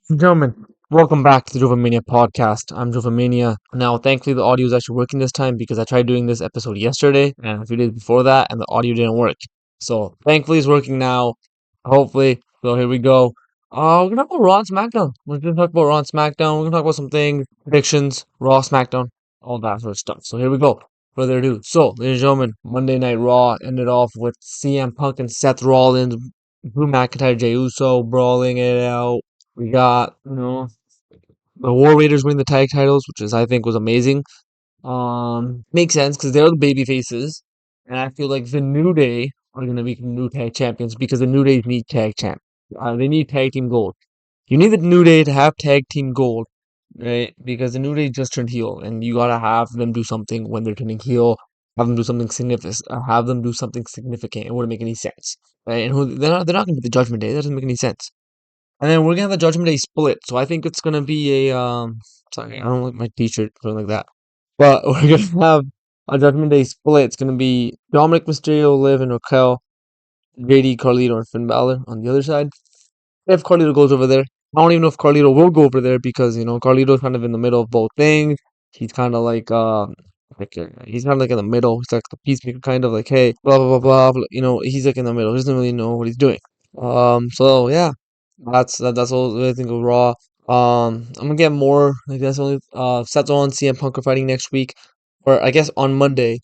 Gentlemen, welcome back to the jovinmaniac podcast. I'm jovinmaniac. Now, thankfully, the audio is actually working this time because I tried doing this episode yesterday and a few days before that, and the audio didn't work. So, thankfully, it's working now. Hopefully. So, here we go. We're gonna talk about Raw and SmackDown. We're gonna talk about Raw and SmackDown. We're gonna talk about some things, predictions, Raw, SmackDown, all that sort of stuff. So, here we go. Further ado. So, ladies and gentlemen, Monday Night Raw ended off with CM Punk and Seth Rollins, Drew McIntyre, Jey Uso brawling it out. We got, the War Raiders winning the tag titles, which is I think was amazing. Makes sense because they're the baby faces, and I feel like the New Day are gonna be new tag champions because the New Day need tag champ. They need tag team gold. You need the New Day to have tag team gold, right? Because the New Day just turned heel, and you gotta have them do something when they're turning heel. Have them do something significant. Have them do something significant. It wouldn't make any sense, right? And they're not gonna be the Judgment Day. That doesn't make any sense. And then we're gonna have the Judgment Day split. So I think it's gonna be a sorry, I don't like my t-shirt something like that. But we're gonna have a Judgment Day split. It's gonna be Dominic Mysterio, Liv, and Raquel, JD, Carlito, and Finn Balor on the other side. If Carlito goes over there, I don't even know if Carlito will go over there because Carlito's kind of in the middle of both things. He's kind of like he's kind of like in the middle. He's like the peacemaker, kind of like, hey, blah blah blah blah. He's like in the middle. He doesn't really know what he's doing. So yeah, that's all I think of Raw. I'm gonna get more. I guess only Seth Rollins, CM Punk are fighting next week, or I guess on Monday,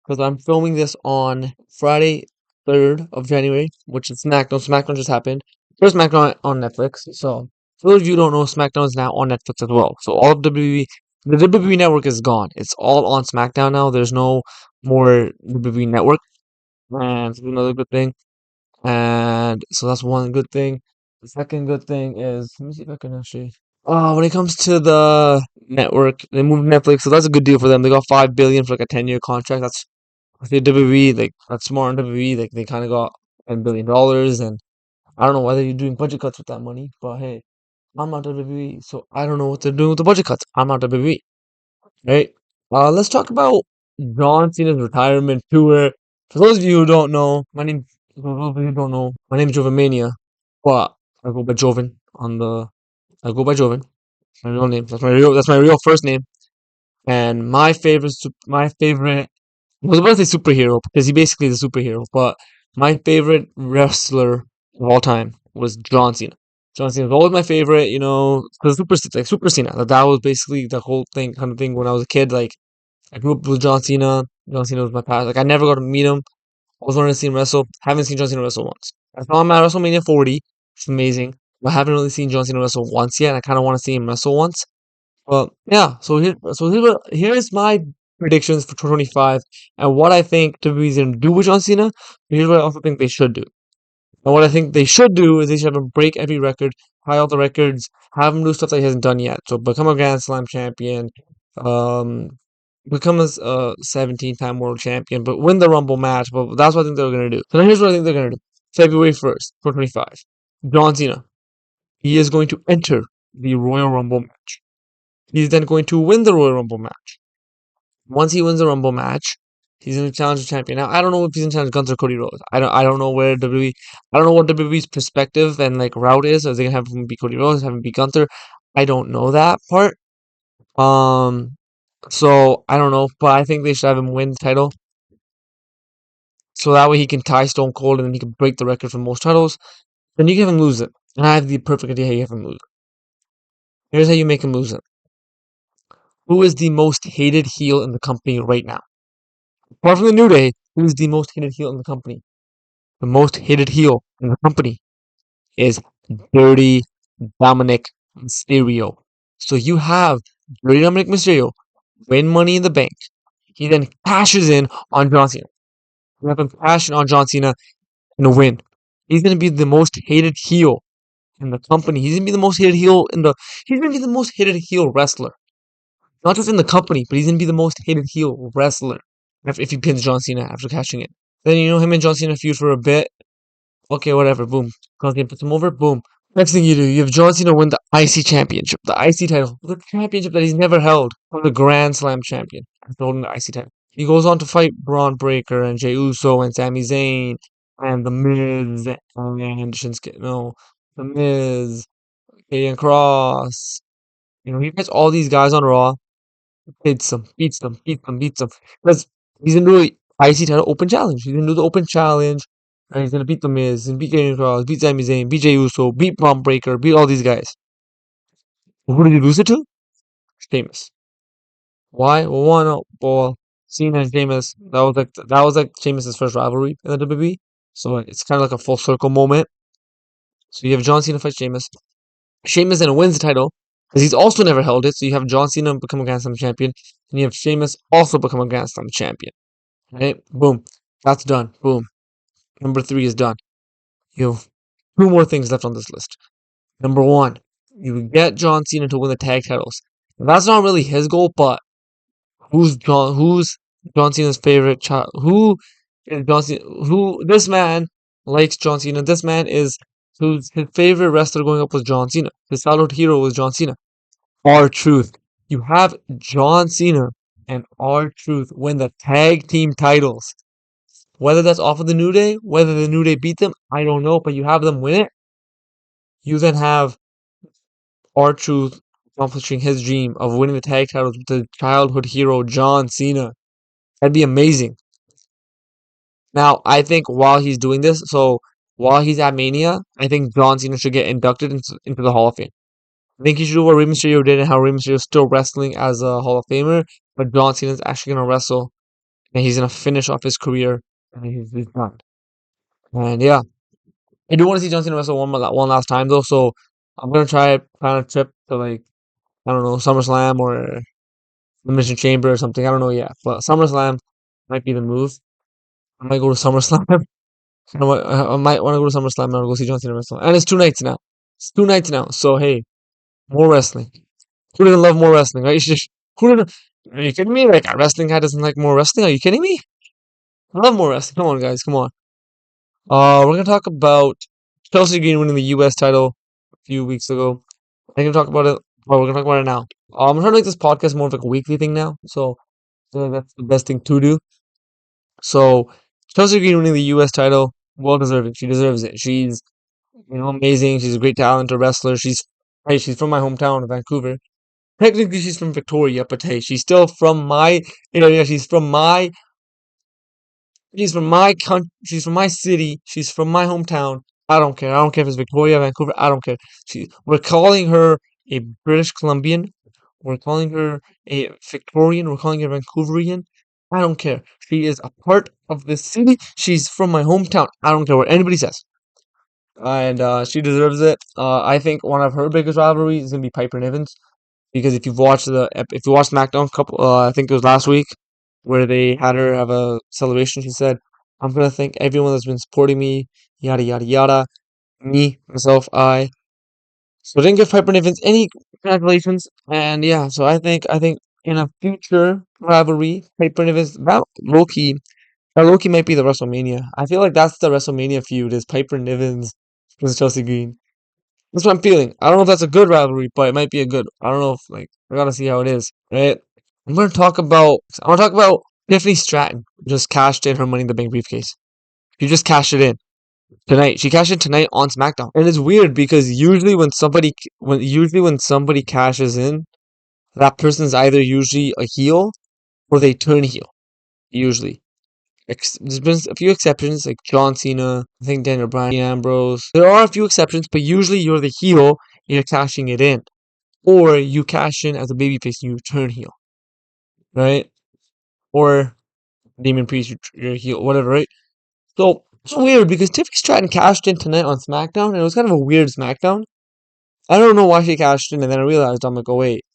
because I'm filming this on Friday, 3rd of January, which is SmackDown. SmackDown just happened. First SmackDown on Netflix. So for those of you who don't know, SmackDown is now on Netflix as well. So all of WWE, the WWE network is gone. It's all on SmackDown now. There's no more WWE network, and it's another good thing. And so that's one good thing. The second good thing is, let me see if I can actually. When it comes to the network, they moved Netflix, so that's a good deal for them. They got 5 billion for like a 10-year contract. That's I think WWE, like that's smart on WWE. Like they kind of got $10 billion, and I don't know why they're doing budget cuts with that money. But hey, I'm not WWE, so I don't know what they're doing with the budget cuts. I'm not WWE, right? Let's talk about John Cena's retirement tour. For those of you who don't know, for those of you who don't know, my name is Jovimania, but I go by Jovin I go by Jovin. My real name. That's my real first name. And I was about to say superhero because he basically is a superhero, but my favorite wrestler of all time was John Cena. John Cena was always my favorite, because Super Cena. That was basically the whole thing, kind of thing when I was a kid. Like I grew up with John Cena. John Cena was my past. Like I never got to meet him. I was wanting to see him wrestle. Haven't seen John Cena wrestle once. I saw him at WrestleMania 40. It's amazing. But I haven't really seen John Cena wrestle once yet. And I kind of want to see him wrestle once. Well, yeah. Here's my predictions for 2025 and what I think WWE's gonna do with John Cena. Here's what I also think they should do. And what I think they should do is they should have him break every record, tie all the records, have him do stuff that he hasn't done yet. So become a Grand Slam champion, um, become a 17-time world champion, but win the Rumble match. But that's what I think they're gonna do. So now here's what I think they're gonna do. February 1st, 2025. John Cena. He is going to enter the Royal Rumble match. He's then going to win the Royal Rumble match. Once he wins the Rumble match, he's going to challenge the champion. Now, I don't know if he's going to challenge Gunther or Cody Rhodes. I don't know where WWE. I don't know what WWE's perspective and like route is. Are they going to have him beat Cody Rhodes? Have him beat Gunther? I don't know that part. Um. So I don't know, but I think they should have him win the title, so that way he can tie Stone Cold and then he can break the record for most titles. Then you can have him lose it. And I have the perfect idea how you have him lose it. Here's how you make him lose it. Who is the most hated heel in the company right now? Apart from the New Day, who is the most hated heel in the company? The most hated heel in the company is Dirty Dominic Mysterio. So you have Dirty Dominic Mysterio win Money in the Bank. He then cashes in on John Cena. You have him cash in on John Cena and win. He's gonna be the most hated heel in the company. He's gonna be the most hated heel in the. He's gonna be the most hated heel wrestler, not just in the company, but he's gonna be the most hated heel wrestler if he pins John Cena after cashing it. Then him and John Cena feud for a bit. Okay, whatever. Boom. John Cena puts him over. Boom. Next thing you do, you have John Cena win the IC championship, the IC title, the championship that he's never held, from the Grand Slam champion after holding the IC title. He goes on to fight Braun Breaker and Jey Uso and Sami Zayn and The Miz and Shinsuke. No, The Miz. Karrion Cross. He fights all these guys on Raw, beats them. Because he's gonna do a IC title open challenge. He's gonna do the open challenge, and he's gonna beat the Miz, and beat Karrion Cross, beat Sami Zayn, beat Jey Uso, beat Braun Breaker, beat all these guys. Who did he lose it to? Sheamus. Why? Well, one, well, Cena and Sheamus. That was like Sheamus' first rivalry in the WWE. So it's kind of like a full circle moment. So you have John Cena fight Sheamus. Sheamus then wins the title because he's also never held it. So you have John Cena become a Grand Slam champion, and you have Sheamus also become a Grand Slam champion. Right? Boom. That's done. Boom. Number 3 is done. You have 2 more things left on this list. Number 1, you get John Cena to win the tag titles. Now, that's not really his goal, but who's John Cena's favorite child? Who is John Cena? Who this man likes John Cena? This man is who's his favorite wrestler going up was John Cena. His childhood hero was John Cena. R-Truth. You have John Cena and R-Truth win the tag team titles. Whether that's off of the New Day, whether the New Day beat them, I don't know, but you have them win it. You then have R-Truth accomplishing his dream of winning the tag titles with the childhood hero John Cena. That'd be amazing. Now, I think while he's doing this, so while he's at Mania, I think John Cena should get inducted into the Hall of Fame. I think he should do what Rey Mysterio did and how Rey Mysterio is still wrestling as a Hall of Famer, but John Cena is actually going to wrestle and he's going to finish off his career and he's done. And yeah, I do want to see John Cena wrestle one last time though, so I'm going to try plan a trip to like, I don't know, SummerSlam or the Mission Chamber or something. I don't know yet, but SummerSlam might be the move. I might go to SummerSlam. I might want to go to SummerSlam and I'll go see John Cena wrestle. And it's 2 nights now. It's 2 nights now. So hey, more wrestling. Who doesn't love more wrestling, right? Who doesn't? Are you kidding me? Like a wrestling guy doesn't like more wrestling? Are you kidding me? I love more wrestling. Come on, guys. Come on. We're gonna talk about Chelsea Green winning the U.S. title a few weeks ago. I can talk about it. Well, we're gonna talk about it now. I'm trying to make this podcast more of like a weekly thing now. So that's the best thing to do. So Chelsea Green winning the U.S. title, well deserving. She deserves it. She's amazing. She's a great talent, a wrestler. She's from my hometown of Vancouver. Technically, she's from Victoria, but hey, she's still from my area. She's from my country. She's from my city. She's from my hometown. I don't care. I don't care if it's Victoria, Vancouver. I don't care. We're calling her a British Columbian. We're calling her a Victorian. We're calling her Vancouverian. I don't care. She is a part of the city. She's from my hometown. I don't care what anybody says. And she deserves it. I think one of her biggest rivalries is gonna be Piper Nivens. Because if you watched Smackdown I think it was last week, where they had her have a celebration, she said, "I'm gonna thank everyone that's been supporting me, yada yada yada, me myself I." So I didn't give Piper Niven any congratulations, and yeah, so I think in a future rivalry, Piper Niven's that Loki might be the WrestleMania. I feel like that's the WrestleMania feud is Piper Nivens versus Chelsea Green. That's what I'm feeling. I don't know if that's a good rivalry, but it might be a good. I don't know if like I gotta see how it is, right? I want to talk about Tiffany Stratton just cashed in her Money in the Bank briefcase. She just cashed it in tonight. She cashed it tonight on SmackDown, and it's weird because usually when somebody cashes in, that person's either usually a heel or they turn heel. Usually, there's been a few exceptions like John Cena, I think Daniel Bryan, Dean Ambrose. There are a few exceptions, but usually you're the heel and you're cashing it in. Or you cash in as a babyface and you turn heel, right? Or Demon Priest, you're heel, whatever, right? So it's weird because Tiffany Stratton cashed in tonight on SmackDown, and it was kind of a weird SmackDown. I don't know why she cashed in, and then I realized I'm like, oh wait,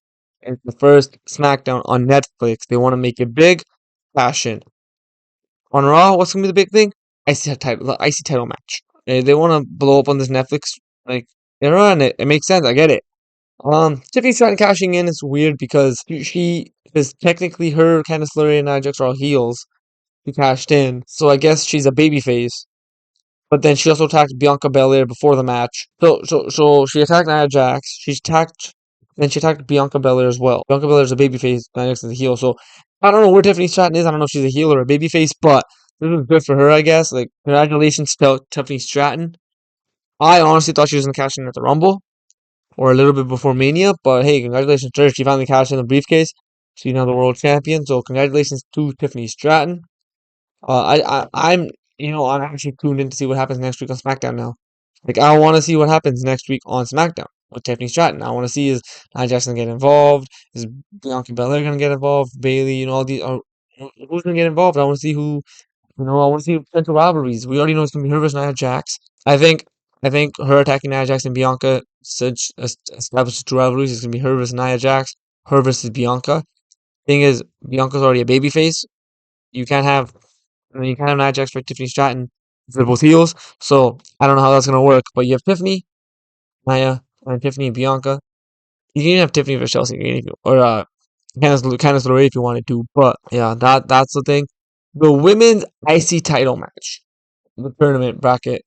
it's the first SmackDown on Netflix. They want to make it big, cash in. On Raw, what's gonna be the big thing? IC title match. They want to blow up on this Netflix like era, and it makes sense. I get it. Tiffany Stratton cashing in is weird because she is technically her, Candice LeRae, and Nia Jax are all heels. She cashed in, so I guess she's a babyface. But then she also attacked Bianca Belair before the match. So she attacked Nia Jax. Then she attacked Bianca Belair as well. Bianca Belair's a babyface. Nia Jax is a heel. So I don't know where Tiffany Stratton is. I don't know if she's a heel or a babyface, but this is good for her, I guess. Like congratulations to Tiffany Stratton. I honestly thought she was gonna cash in at the Rumble. or a little bit before Mania. But hey, congratulations to her. She finally cashed in the briefcase. She's now the world champion. So congratulations to Tiffany Stratton. I'm actually tuned in to see what happens next week on SmackDown now. Like, I want to see what happens next week on SmackDown with Tiffany Stratton. I want to see, is Nia Jackson get involved? Is Bianca Belair gonna get involved? Bailey, all these are, who's gonna get involved? I want to see who. I want to see potential rivalries. We already know it's gonna be her versus Nia Jax. I think, I think her attacking Nia Jax and Bianca such establishes two rivalries. It's gonna be her versus Nia Jax, her versus Bianca. Thing is, Bianca's already a babyface. You can't have you can't have Nia Jax for Tiffany Stratton if they're both heels. So I don't know how that's gonna work. But you have Tiffany, Nia, and Tiffany and Bianca. You can even have Tiffany for Chelsea or Candice LeRae if you wanted to. But yeah, that's the thing. The women's IC title match, the tournament bracket,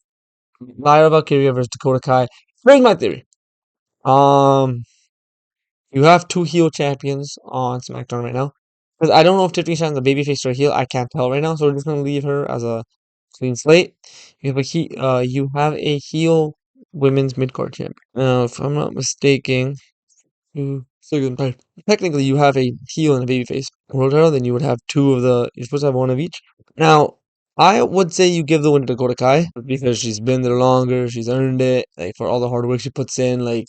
Lyra Valkyria versus Dakota Kai. Here's my theory. Um, you have two heel champions on SmackDown right now. Because I don't know if Tiffany Stratton's a babyface or a heel. I can't tell right now. So we're just gonna leave her as a clean slate. You have a heel women's mid card champion. If I'm not mistaken, technically you have a heel and a babyface world title. Then you would have two of the. You're supposed to have one of each. Now, I would say you give the win to Dakota Kai because she's been there longer. She's earned it. Like, for all the hard work she puts in. Like,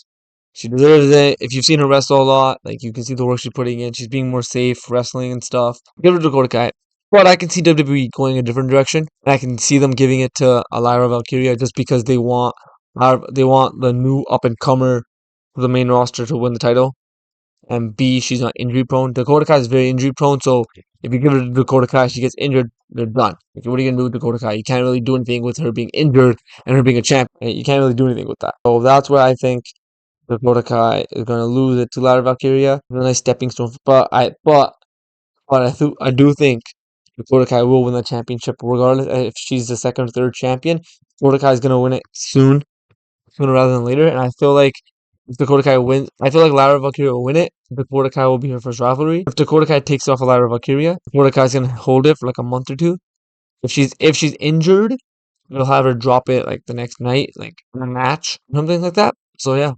she deserves it. If you've seen her wrestle a lot, like, you can see the work she's putting in. She's being more safe wrestling and stuff. Give it to Dakota Kai. But I can see WWE going a different direction. And I can see them giving it to Lyra Valkyria just because they want the new up and comer to the main roster to win the title. And B, she's not injury prone. Dakota Kai is very injury prone, so if you give it to Dakota Kai, she gets injured, they're done. Like, what are you gonna do with Dakota Kai? You can't really do anything with her being injured and her being a champion. You can't really do anything with that. So that's where I think Dakota Kai is gonna lose it to Lara Valkyria. It's a nice stepping stone, but I do think Dakota Kai will win the championship regardless. If she's the second or third champion, Dakota Kai is gonna win it sooner rather than later. And I feel like if Dakota Kai wins, I feel like Lara Valkyria will win it. Dakota Kai will be her first rivalry. If Dakota Kai takes off a Lara Valkyria, Dakota Kai is gonna hold it for like a month or two. If she's injured, they'll have her drop it like the next night, like in a match, something like that. So yeah.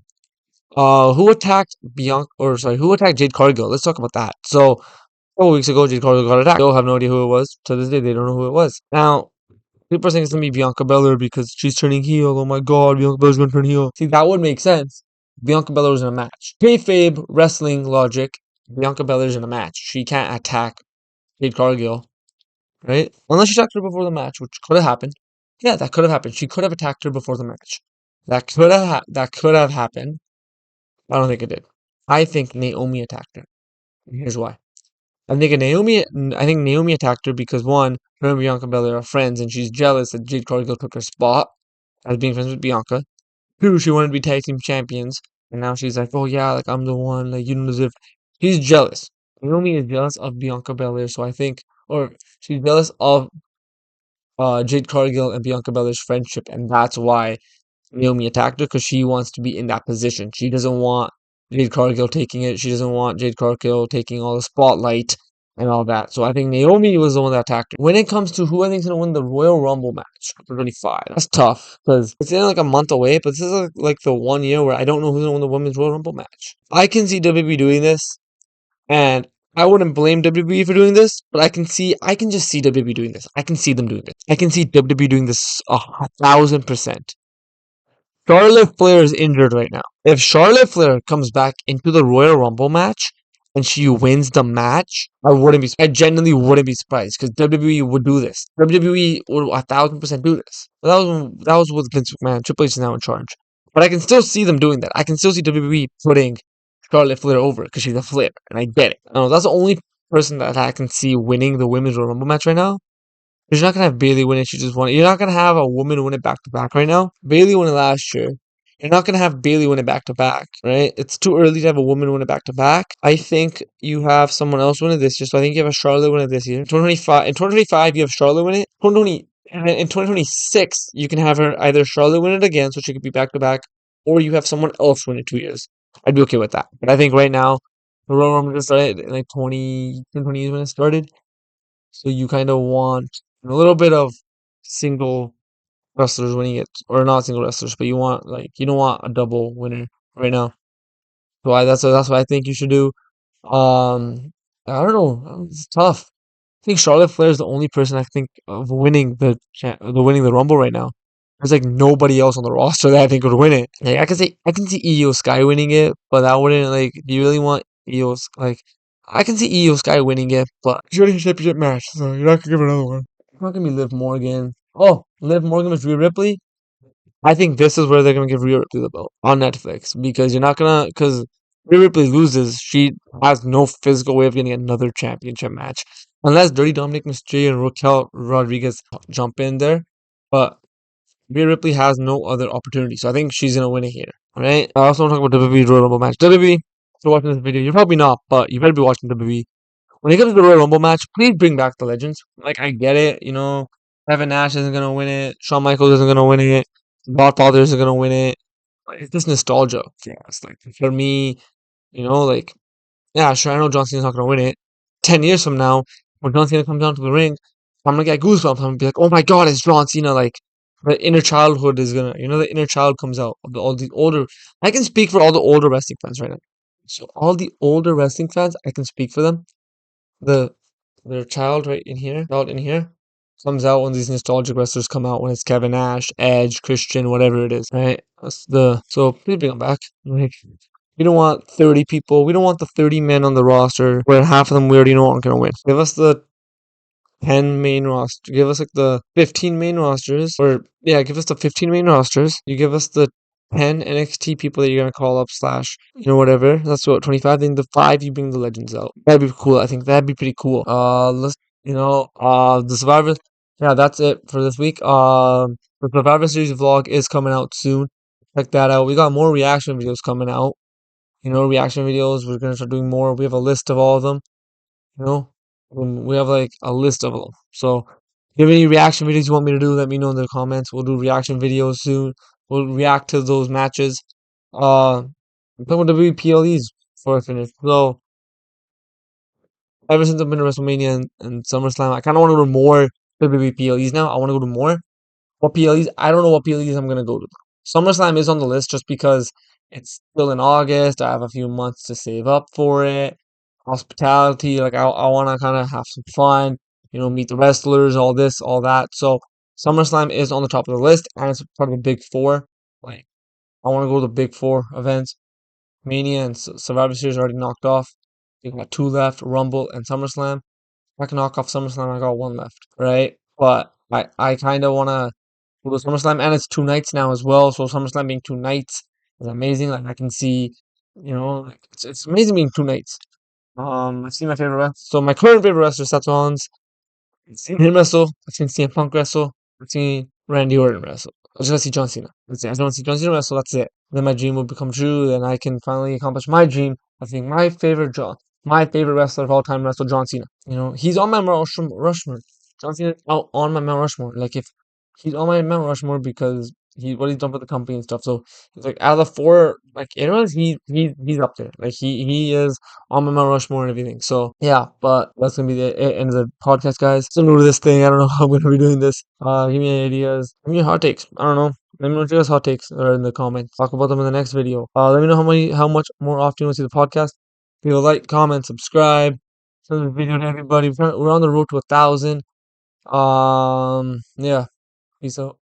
Who attacked Bianca? Or sorry, who attacked Jade Cargill? Let's talk about that. So a couple weeks ago, Jade Cargill got attacked. Still have no idea who it was. To this day, they don't know who it was. Now, people are saying it's gonna be Bianca Belair because she's turning heel. Oh my god, Bianca Belair's gonna turn heel. See, that would make sense. Bianca Belair's in a match. Kayfabe wrestling logic. Bianca Belair's in a match. She can't attack Jade Cargill, right? Unless she attacked her before the match, which could have happened. Yeah, that could have happened. She could have attacked her before the match. That could have happened. I don't think it did. I think Naomi attacked her. Here's why. I think Naomi attacked her because one, her and Bianca Belair are friends, and she's jealous that Jade Cargill took her spot as being friends with Bianca. Two, she wanted to be tag team champions, and now she's like, oh yeah, like I'm the one, like you don't deserve. He's jealous. Naomi is jealous of Bianca Belair, so I think, or she's jealous of Jade Cargill and Bianca Belair's friendship, and that's why Naomi attacked her because she wants to be in that position. She doesn't want Jade Cargill taking it. She doesn't want Jade Cargill taking all the spotlight and all that. So I think Naomi was the one that attacked her. When it comes to who I think is going to win the Royal Rumble match for 25, that's tough because it's in like a month away, but this is like the 1 year where I don't know who's going to win the Women's Royal Rumble match. I can see WWE doing this, and I wouldn't blame WWE for doing this, but I can just see WWE doing this. I can see them doing this. I can see WWE doing this 1,000%. Charlotte Flair is injured right now. If Charlotte Flair comes back into the Royal Rumble match and she wins the match, I genuinely wouldn't be surprised because WWE would do this. WWE would 1,000% do this. That was with Vince McMahon. Triple H is now in charge, but I can still see them doing that. I can still see WWE putting Charlotte Flair over because she's a Flair, and I get it. I know that's the only person that I can see winning the Women's Royal Rumble match right now. You're not gonna have Bailey win it. She just won it. You're not gonna have a woman win it back to back right now. Bailey won it last year. You're not gonna have Bailey win it back to back, right? It's too early to have a woman win it back to back. I think you have someone else win it this year. So I think you have a Charlotte win it this year. In 2025, you have Charlotte win it. 2020, and in 2026, you can have her either Charlotte win it again, so she could be back to back, or you have someone else win it 2 years. I'd be okay with that. But I think right now, the Royal Rumble just started in like 2020 is when it started. So you kind of want a little bit of single wrestlers winning it, or not single wrestlers, but you don't want a double winner. right now. So that's what I think you should do. Um, I don't know. It's tough. I think Charlotte Flair is the only person I think of winning the winning the Rumble right now. There's like nobody else on the roster that I think would win it. Like I can see Io Sky winning it, but that wouldn't like. Do you really want like? I can see Io Sky winning it, but it's already a championship match, so you're not gonna give it another one. It's not gonna be Liv Morgan. Oh, Liv Morgan with Rhea Ripley. I think this is where they're gonna give Rhea Ripley the belt on Netflix because you're not gonna because Rhea Ripley loses, she has no physical way of getting another championship match unless Dirty Dominic Mysterio and Raquel Rodriguez jump in there. But Rhea Ripley has no other opportunity, so I think she's gonna win it here. All right. I also want to talk about WWE Royal Rumble match. WWE, if you're watching this video, you're probably not, but you better be watching WWE. When it comes to the Royal Rumble match, please bring back the legends. Like I get it, Kevin Nash isn't gonna win it, Shawn Michaels isn't gonna win it, Godfather isn't gonna win it. Like, it's just nostalgia. Yeah, it's like for me, like yeah, sure, I know John Cena's not gonna win it. 10 years from now, when John Cena comes down to the ring, I'm gonna get goosebumps. I'm gonna be like, oh my god, it's John Cena. Like the inner childhood is gonna, the inner child comes out of all the older. I can speak for all the older wrestling fans right now. So all the older wrestling fans, I can speak for them. The their child in here, comes out when these nostalgic wrestlers come out. When it's Kevin Nash, Edge, Christian, whatever it is, right? That's the so please bring them back. Like we don't want 30 people. We don't want the 30 men on the roster where half of them we already know aren't gonna win. Give us the 10 main roster. Give us like the 15 main rosters, or yeah, give us the 15 main rosters. You give us the 10 NXT people that you're gonna call up slash whatever. That's what 25. Then the 5 you bring the legends out. That'd be cool. I think that'd be pretty cool. Let's the Survivor. Yeah, that's it for this week. The Survivor Series vlog is coming out soon. Check that out. We got more reaction videos coming out. Reaction videos. We're gonna start doing more. We have a list of all of them. You know, we have like a list of them. So, if you have any reaction videos you want me to do, let me know in the comments. We'll do reaction videos soon. We'll react to those matches. I'm talking about WPLEs before I finish. So, ever since I've been to WrestleMania and SummerSlam, I kind of want to go to more WPLEs now. I want to go to more. What PLEs? I don't know what PLEs I'm gonna go to. SummerSlam is on the list just because it's still in August. I have a few months to save up for it. Hospitality, like I want to kind of have some fun. Meet the wrestlers, all this, all that. So SummerSlam is on the top of the list, and it's part of the Big Four. Like I want to go to the Big Four events. Mania and Survivor Series already knocked off. You got two left: Rumble and SummerSlam. If I can knock off SummerSlam, I got one left, right? But I kind of want to go to SummerSlam, and it's 2 nights now as well. So SummerSlam being 2 nights is amazing. Like I can see, like it's amazing being 2 nights. I've seen my favorite wrestler. So my current favorite wrestler, Seth Rollins. I've seen him wrestle. I've seen CM Punk wrestle. I've seen Randy Orton wrestle. I just want to see John Cena. That's it. I just want to see John Cena wrestle. That's it. Then my dream will become true. Then I can finally accomplish my dream of being my favorite wrestler of all time, wrestle John Cena. He's on my Mount Rushmore. John Cena out on my Mount Rushmore. Like if he's on my Mount Rushmore because what he's done for the company and stuff. So it's like out of the four, like anyways, he's up there. Like he is on my Mount Rushmore and everything. So yeah, but that's gonna be the end of the podcast, guys. So new to this thing. I don't know how I'm gonna be doing this. Give me any ideas. Give me your hot takes. I don't know. Let me know what your guys' hot takes are in the comments. Talk about them in the next video. Let me know how much more often you want to see the podcast. Leave a like, comment, subscribe. Send the video to everybody. We're on the road to 1,000. Yeah. Peace out.